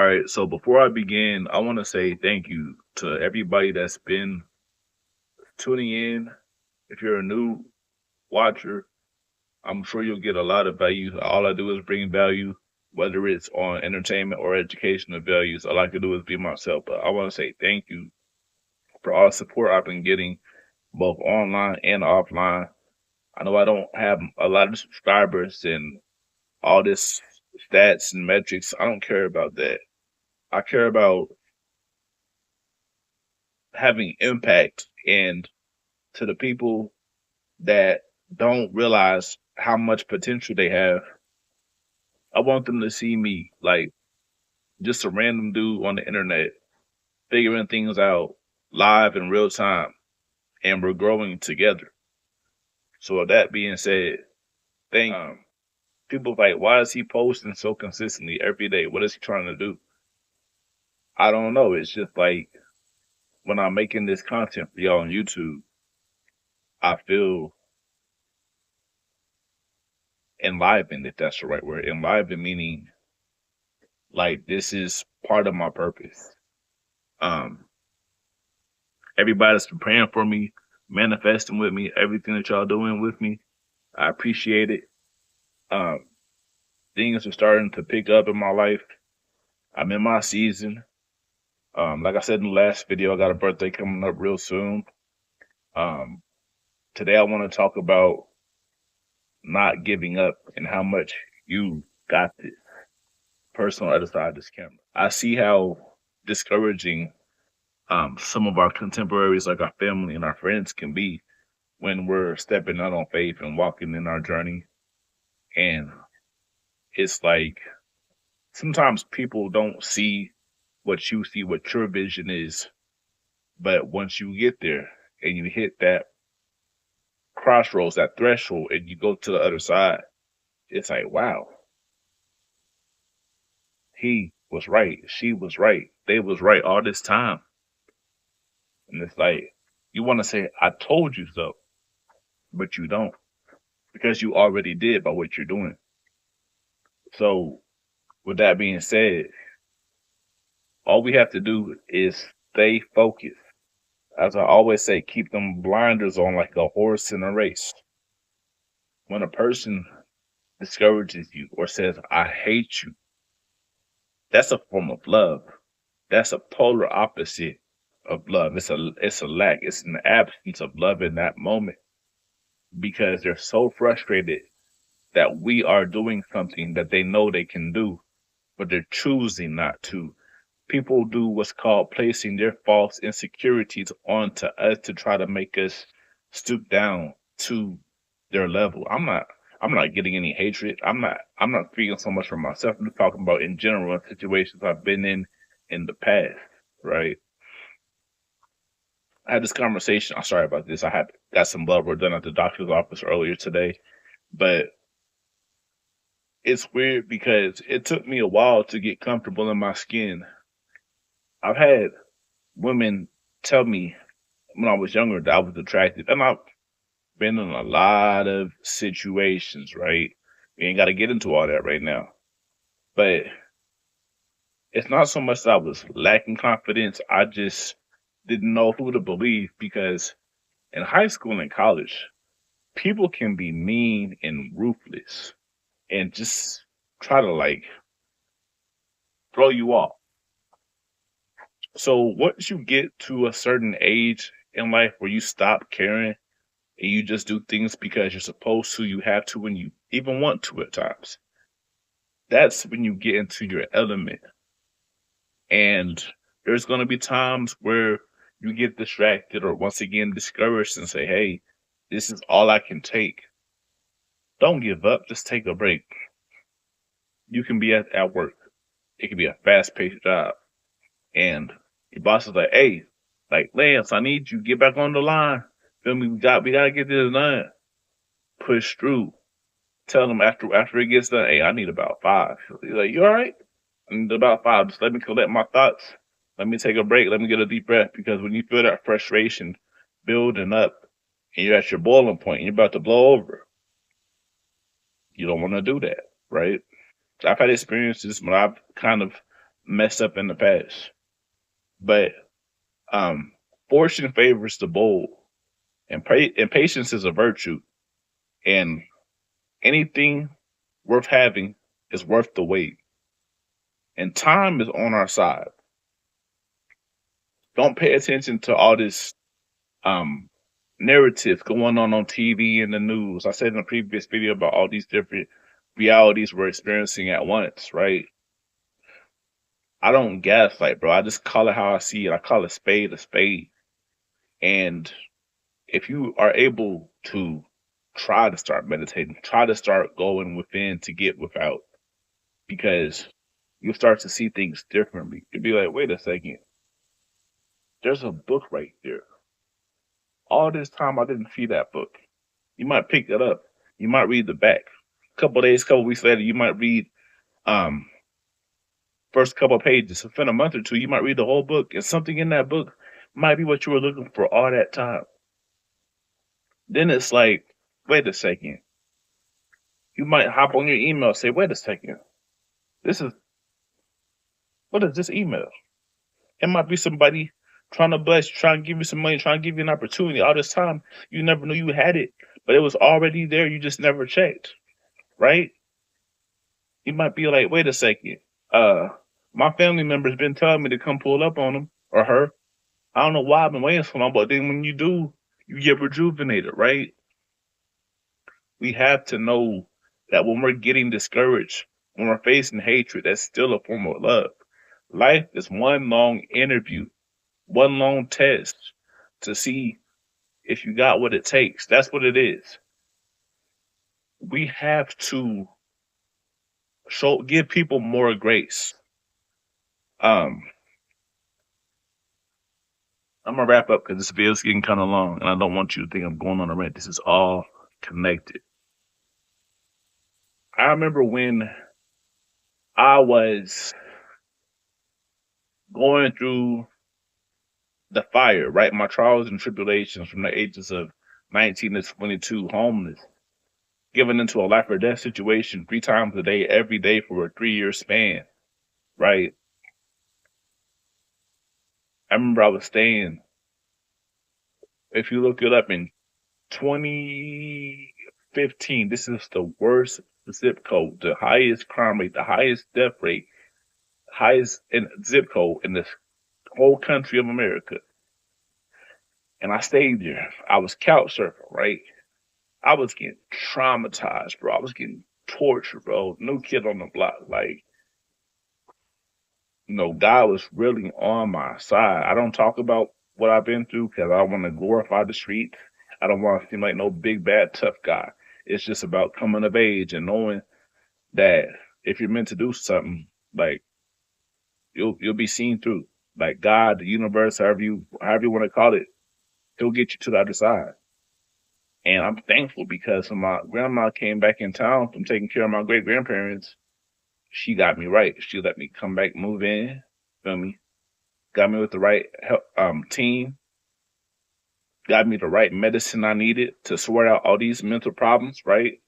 All right, so before I begin, I want to say thank you to everybody that's been tuning in. If you're a new watcher, I'm sure you'll get a lot of value. All I do is bring value, whether it's on entertainment or educational values. All I can do is be myself. But I want to say thank you for all the support I've been getting, both online and offline. I know I don't have a lot of subscribers and all this stats and metrics. I don't care about that. I care about having impact and to the people that don't realize how much potential they have. I want them to see me like just a random dude on the internet figuring things out live in real time, and we're growing together. So with that being said, thank people like, why is he posting so consistently every day? What is he trying to do? I don't know. It's just like when I'm making this content for y'all on YouTube, I feel enlivened, if that's the right word. Enlivened meaning like this is part of my purpose. Um, everybody's been praying for me, manifesting with me, everything that y'all doing with me. I appreciate it. Um, things are starting to pick up in my life. I'm in my season. Like I said in the last video, I got a birthday coming up real soon. Um, today I want to talk about not giving up and how much you got this person on the other side of this camera. I see how discouraging some of our contemporaries, like our family and our friends, can be when we're stepping out on faith and walking in our journey. And it's like sometimes people don't see what you see, what your vision is. But once you get there and you hit that crossroads, that threshold, and you go to the other side, it's like, wow, he was right. She was right. They was right all this time. And it's like, you want to say, I told you so, but you don't because you already did by what you're doing. So with that being said, all we have to do is stay focused. As I always say, keep them blinders on like a horse in a race. When a person discourages you or says, I hate you, that's a form of love. That's a polar opposite of love. It's a lack. It's an absence of love in that moment because they're so frustrated that we are doing something that they know they can do, but they're choosing not to. People do what's called placing their false insecurities onto us to try to make us stoop down to their level. I'm not getting any hatred. I'm not speaking so much for myself. I'm just talking about in general situations I've been in the past, right? I had this conversation. I'm sorry about this. I had got some blood work done at the doctor's office earlier today, but it's weird because it took me a while to get comfortable in my skin. I've had women tell me when I was younger that I was attractive, and I've been in a lot of situations, right? We ain't got to get into all that right now, but it's not so much that I was lacking confidence. I just didn't know who to believe because in high school and college, people can be mean and ruthless and just try to like throw you off. So once you get to a certain age in life where you stop caring and you just do things because you're supposed to, you have to, and you even want to at times, that's when you get into your element. And there's going to be times where you get distracted or once again discouraged and say, hey, this is all I can take. Don't give up. Just take a break. You can be at work. It can be a fast paced job. And your boss is like, hey, like, Lance, I need you. Get back on the line. Feel me? We gotta get this done. Push through. Tell them after it gets done, hey, I need about 5. He's like, you all right? I need about 5. Just let me collect my thoughts. Let me take a break. Let me get a deep breath. Because when you feel that frustration building up and you're at your boiling point and you're about to blow over, you don't want to do that, right? I've had experiences when I've kind of messed up in the past. But um, fortune favors the bold, and patience is a virtue. And anything worth having is worth the wait. And time is on our side. Don't pay attention to all this um narrative going on TV and the news. I said in a previous video about all these different realities we're experiencing at once, right? I don't gaslight, bro. I just call it how I see it. I call a spade a spade. And if you are able to try to start meditating, try to start going within to get without, because you'll start to see things differently. You'll be like, wait a second, there's a book right there. All this time I didn't see that book. You might pick it up. You might read the back. A couple days, couple weeks later, you might read um first couple pages. Within a month or two, you might read the whole book, and something in that book might be what you were looking for all that time. Then it's like, wait a second. You might hop on your email and say, wait a second. What is this email? It might be somebody trying to bless you, trying to give you some money, trying to give you an opportunity. All this time, you never knew you had it, but it was already there. You just never checked, right? You might be like, wait a second. My family member's been telling me to come pull up on him or her. I don't know why I've been waiting so long, but then when you do, you get rejuvenated, right? We have to know that when we're getting discouraged, when we're facing hatred, that's still a form of love. Life is one long interview, one long test to see if you got what it takes. That's what it is. We have to give people more grace. I'm gonna wrap up because this video is getting kind of long, and I don't want you to think I'm going on a rant. This is all connected. I remember when I was going through the fire, right? My trials and tribulations from the ages of 19 to 22, homeless, given into a life or death situation 3 times a day, every day for a 3-year span, right? I remember I was staying, if you look it up in 2015, this is the worst zip code, the highest crime rate, the highest death rate, highest zip code in this whole country of America. And I stayed there. I was couch surfing, right? I was getting traumatized, bro. I was getting tortured, bro. New kid on the block. Like, God was really on my side. I don't talk about what I've been through because I don't want to glorify the streets. I don't want to seem like no big, bad, tough guy. It's just about coming of age and knowing that if you're meant to do something, like, you'll be seen through. Like God, the universe, however you want to call it, he'll get you to the other side. And I'm thankful because when my grandma came back in town from taking care of my great grandparents, she got me right. She let me come back, move in, feel me? Got me with the right team, got me the right medicine I needed to sort out all these mental problems, right?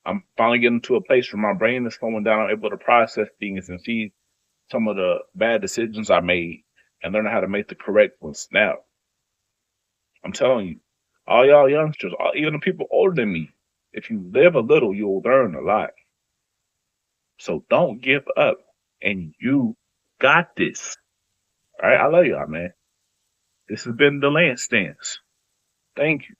I'm finally getting to a place where my brain is slowing down. I'm able to process things and see some of the bad decisions I made and learn how to make the correct ones now. I'm telling you, all y'all youngsters, even the people older than me, if you live a little, you'll learn a lot. So don't give up, and you got this. All right, I love y'all, man. This has been the Lance Stance. Thank you.